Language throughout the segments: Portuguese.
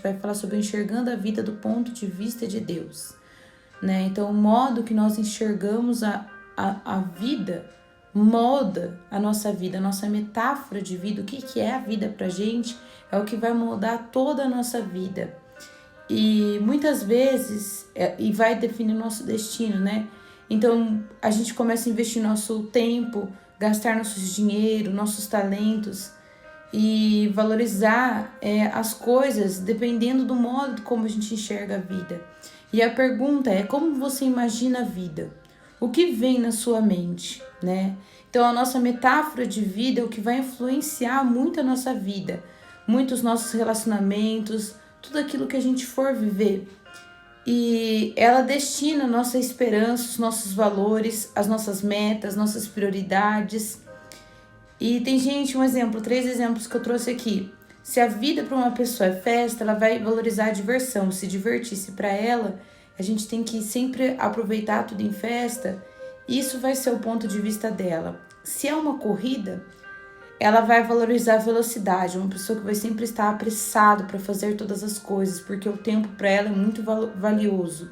vai falar sobre enxergando a vida do ponto de vista de Deus, né? Então, o modo que nós enxergamos a vida molda a nossa vida, a nossa metáfora de vida, o que é a vida pra gente, é o que vai moldar toda a nossa vida. E muitas vezes, e vai definir o nosso destino, né? Então, a gente começa a investir nosso tempo, gastar nosso dinheiro, nossos talentos e valorizar as coisas dependendo do modo como a gente enxerga a vida. E a pergunta é, como você imagina a vida? O que vem na sua mente, né? Então, a nossa metáfora de vida é o que vai influenciar muito a nossa vida, muito os nossos relacionamentos, tudo aquilo que a gente for viver. E ela destina a nossa esperança, os nossos valores, as nossas metas, nossas prioridades. E tem gente, um exemplo, 3 exemplos que eu trouxe aqui. Se a vida para uma pessoa é festa, ela vai valorizar a diversão, se divertir. Se para ela, a gente tem que sempre aproveitar tudo em festa, isso vai ser o ponto de vista dela. Se é uma corrida, ela vai valorizar a velocidade, uma pessoa que vai sempre estar apressado para fazer todas as coisas, porque o tempo para ela é muito valioso.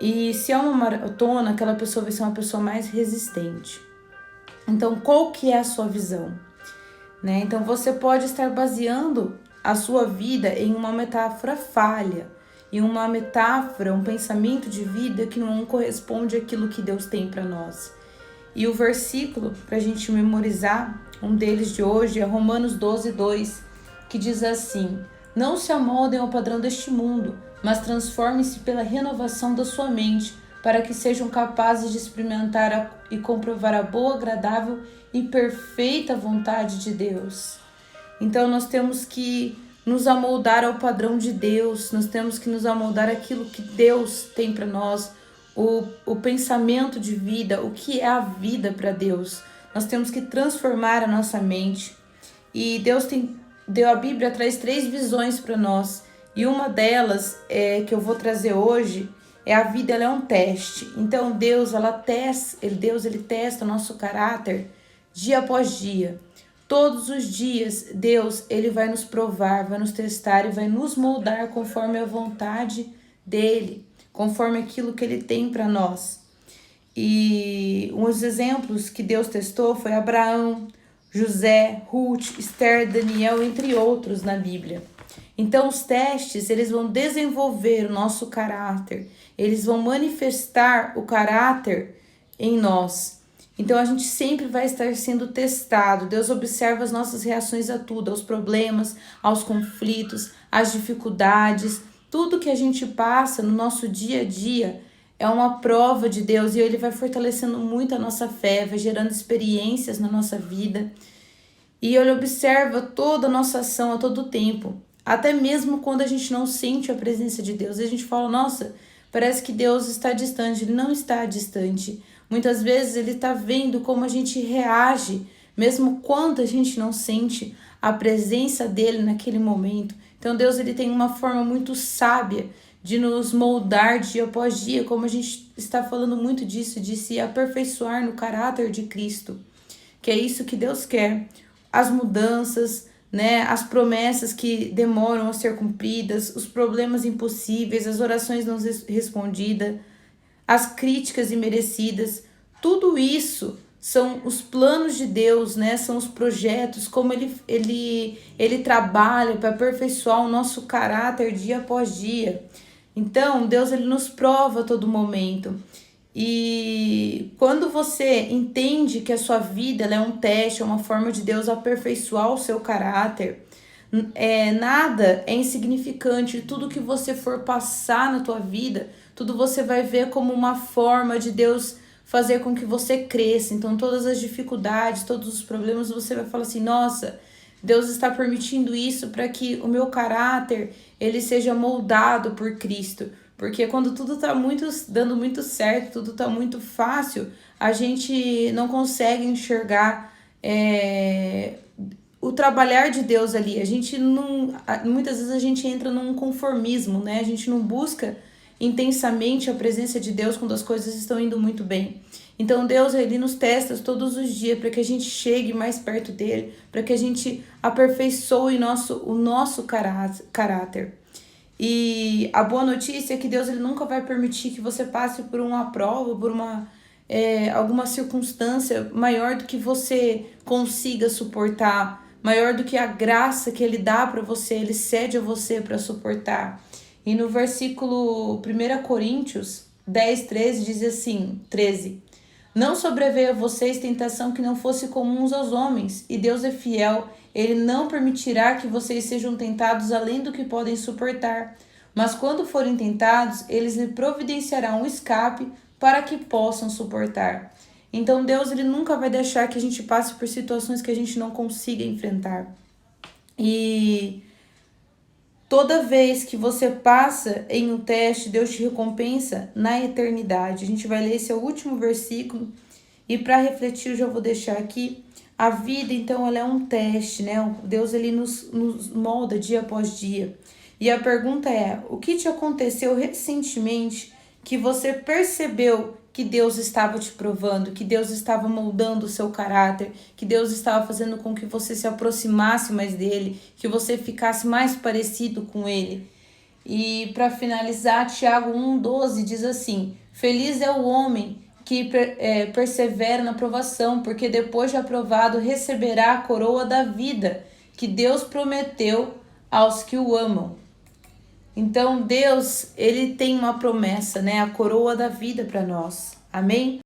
E se é uma maratona, aquela pessoa vai ser uma pessoa mais resistente. Então, qual que é a sua visão? Né? Então, você pode estar baseando a sua vida em uma metáfora falha, em uma metáfora, um pensamento de vida que não corresponde àquilo que Deus tem para nós. E o versículo para a gente memorizar, um deles de hoje, é Romanos 12:2, que diz assim: não se amoldem ao padrão deste mundo, mas transformem-se pela renovação da sua mente, para que sejam capazes de experimentar e comprovar a boa, agradável e perfeita vontade de Deus. Então nós temos que nos amoldar ao padrão de Deus, nós temos que nos amoldar àquilo que Deus tem para nós, o pensamento de vida, o que é a vida para Deus. Nós temos que transformar a nossa mente. E Deus deu a Bíblia, traz 3 visões para nós. E uma delas, que eu vou trazer hoje, a vida ela é um teste. Então Deus ele testa o nosso caráter dia após dia. Todos os dias, Deus ele vai nos provar, vai nos testar e vai nos moldar conforme a vontade dele, conforme aquilo que ele tem para nós. E uns exemplos que Deus testou foi Abraão, José, Ruth, Esther, Daniel, entre outros na Bíblia. Então os testes, eles vão desenvolver o nosso caráter, eles vão manifestar o caráter em nós. Então a gente sempre vai estar sendo testado. Deus observa as nossas reações a tudo, aos problemas, aos conflitos, às dificuldades. Tudo que a gente passa no nosso dia a dia é uma prova de Deus e ele vai fortalecendo muito a nossa fé, vai gerando experiências na nossa vida. E ele observa toda a nossa ação a todo tempo. Até mesmo quando a gente não sente a presença de Deus. A gente fala, nossa, parece que Deus está distante. Ele não está distante. Muitas vezes ele está vendo como a gente reage, mesmo quando a gente não sente a presença dele naquele momento. Então Deus ele tem uma forma muito sábia de nos moldar dia após dia, como a gente está falando muito disso, de se aperfeiçoar no caráter de Cristo, que é isso que Deus quer. As mudanças, né, as promessas que demoram a ser cumpridas, os problemas impossíveis, as orações não respondidas, as críticas imerecidas, tudo isso são os planos de Deus, né? São os projetos, como ele trabalha para aperfeiçoar o nosso caráter dia após dia. Então, Deus ele nos prova a todo momento. E quando você entende que a sua vida ela é um teste, é uma forma de Deus aperfeiçoar o seu caráter, nada é insignificante. Tudo que você for passar na tua vida, tudo você vai ver como uma forma de Deus fazer com que você cresça. Então todas as dificuldades, todos os problemas, você vai falar assim, nossa, Deus está permitindo isso para que o meu caráter ele seja moldado por Cristo. Porque quando tudo está dando muito certo, tudo está muito fácil, a gente não consegue enxergar o trabalhar de Deus ali. A gente não, muitas vezes a gente entra num conformismo, né? A gente não busca intensamente a presença de Deus quando as coisas estão indo muito bem. Então Deus, ele nos testa todos os dias para que a gente chegue mais perto dele, para que a gente aperfeiçoe o nosso caráter. E a boa notícia é que Deus, ele nunca vai permitir que você passe por uma prova, por alguma circunstância maior do que você consiga suportar, maior do que a graça que ele dá para você, ele cede a você para suportar. E no versículo 1 Coríntios 10, 13 diz assim, 13: Não sobreveio a vocês tentação que não fosse comum aos homens, e Deus é fiel, ele não permitirá que vocês sejam tentados além do que podem suportar. Mas quando forem tentados, eles lhe providenciarão um escape para que possam suportar. Então Deus, ele nunca vai deixar que a gente passe por situações que a gente não consiga enfrentar. E toda vez que você passa em um teste, Deus te recompensa na eternidade. A gente vai ler esse último versículo e para refletir eu já vou deixar aqui. A vida, então, ela é um teste, né? Deus, ele nos molda dia após dia. E a pergunta é, o que te aconteceu recentemente que você percebeu que Deus estava te provando, que Deus estava moldando o seu caráter, que Deus estava fazendo com que você se aproximasse mais dele, que você ficasse mais parecido com ele? E para finalizar, Tiago 1,12 diz assim: Feliz é o homem que persevera na provação, porque depois de aprovado receberá a coroa da vida que Deus prometeu aos que o amam. Então Deus, ele tem uma promessa, né? A coroa da vida para nós. Amém?